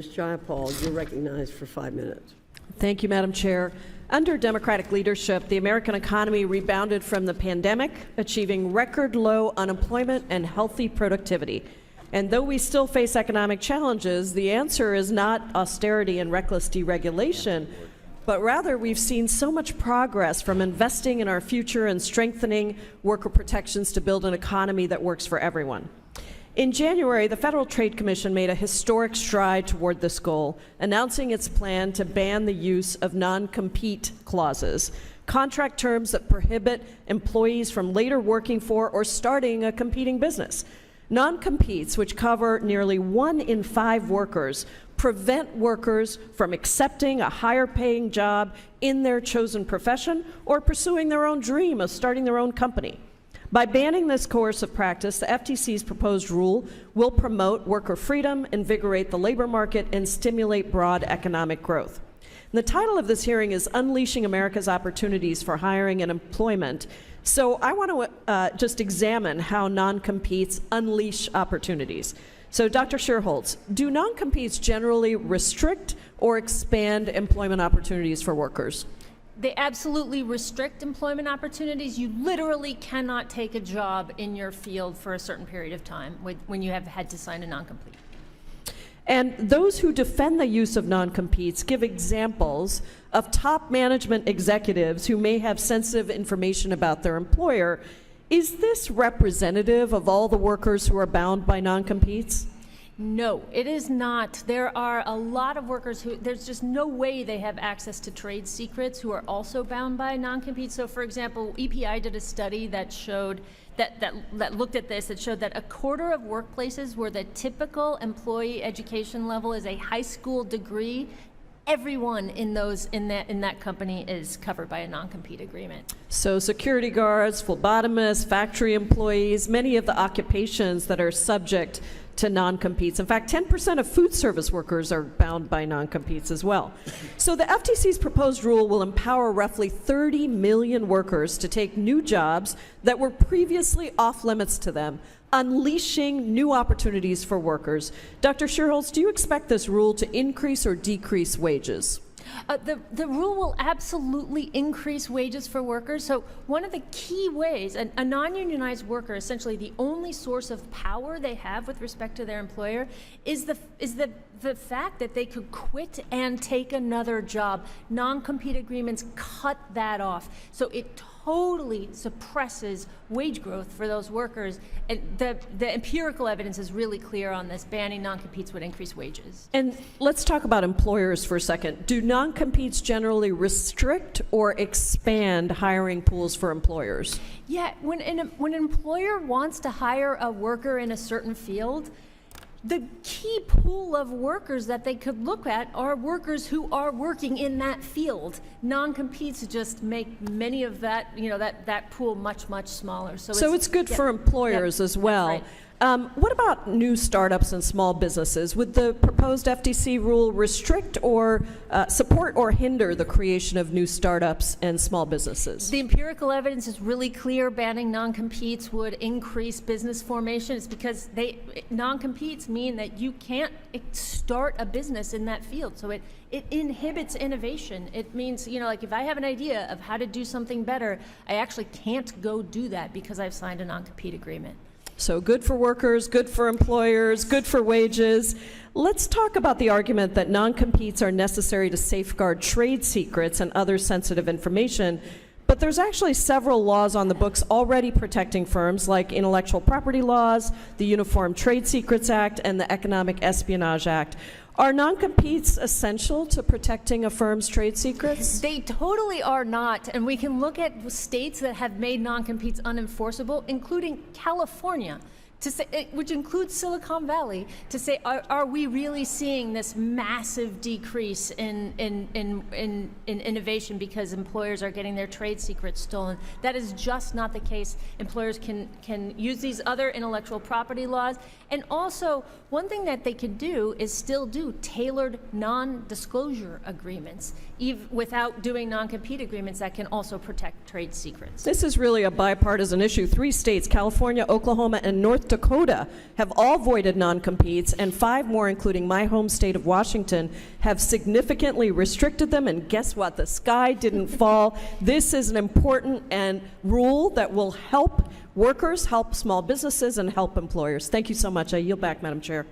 Ms. Jayapal, you're recognized for 5 minutes. Thank you, Madam Chair. Under Democratic leadership, the American economy rebounded from the pandemic, achieving record low unemployment and healthy productivity. And though we still face economic challenges, the answer is not austerity and reckless deregulation, but rather we've seen so much progress from investing in our future and strengthening worker protections to build an economy that works for everyone. In January, the Federal Trade Commission made a historic stride toward this goal, announcing its plan to ban the use of non-compete clauses, contract terms that prohibit employees from later working for or starting a competing business. Non-competes, which cover nearly 1 in 5 workers, prevent workers from accepting a higher-paying job in their chosen profession or pursuing their own dream of starting their own company. By banning this coercive practice, the FTC's proposed rule will promote worker freedom, invigorate the labor market, and stimulate broad economic growth. And the title of this hearing is Unleashing America's Opportunities for Hiring and Employment. So I want to just examine how non-competes unleash opportunities. So Dr. Sherholtz, do non-competes generally restrict or expand employment opportunities for workers? They absolutely restrict employment opportunities. You literally cannot take a job in your field for a certain period of time when you have had to sign a non-compete. And those who defend the use of non-competes give examples of top management executives who may have sensitive information about their employer. Is this representative of all the workers who are bound by non-competes? No, it is not. There are a lot of workers who, there's just no way they have access to trade secrets who are also bound by non-compete. So for example, EPI did a study that showed, that looked at this, that showed that 1/4 of workplaces where the typical employee education level is a high school degree, everyone in that company is covered by a non-compete agreement. So security guards, phlebotomists, factory employees, many of the occupations that are subject to non-competes. In fact, 10% of food service workers are bound by non-competes as well. So the FTC's proposed rule will empower roughly 30 million workers to take new jobs that were previously off limits to them, unleashing new opportunities for workers. Dr. Sherholtz, do you expect this rule to increase or decrease wages? The rule will absolutely increase wages for workers. So one of the key ways, a non-unionized worker, essentially the only source of power they have with respect to their employer is the fact that they could quit and take another job. Non-compete agreements cut that off. So it totally suppresses wage growth for those workers. And the empirical evidence is really clear on this. Banning non-competes would increase wages. And let's talk about employers for a second. Do non-competes generally restrict or expand hiring pools for employers? Yeah, when an employer wants to hire a worker in a certain field, the key pool of workers that they could look at are workers who are working in that field. Non-competes just make many of that, that pool much smaller. So it's good for employers as well. Right. What about new startups and small businesses? Would the proposed FTC rule restrict or support or hinder the creation of new startups and small businesses? The empirical evidence is really clear. Banning non-competes would increase business formation. It's because non-competes mean that you can't start a business in that field. So it inhibits innovation. It means, like if I have an idea of how to do something better, I actually can't go do that because I've signed a non-compete agreement. So good for workers, good for employers, good for wages. Let's talk about the argument that non-competes are necessary to safeguard trade secrets and other sensitive information. But there's actually several laws on the books already protecting firms, like intellectual property laws, the Uniform Trade Secrets Act, and the Economic Espionage Act. Are non-competes essential to protecting a firm's trade secrets? They totally are not, and we can look at states that have made non-competes unenforceable, including California, which includes Silicon Valley, to say, are we really seeing this massive decrease in innovation because employers are getting their trade secrets stolen? That is just not the case. Employers can use these other intellectual property laws. And also, one thing that they could do is still do tailored non-disclosure agreements, even without doing non-compete agreements that can also protect trade secrets. This is really a bipartisan issue. 3 states, California, Oklahoma, and North Dakota have all voided non-competes, and 5 more, including my home state of Washington, have significantly restricted them. And guess what? The sky didn't fall. This is an important rule that will help workers, help small businesses, and help employers. Thank you so much. I yield back, Madam Chair.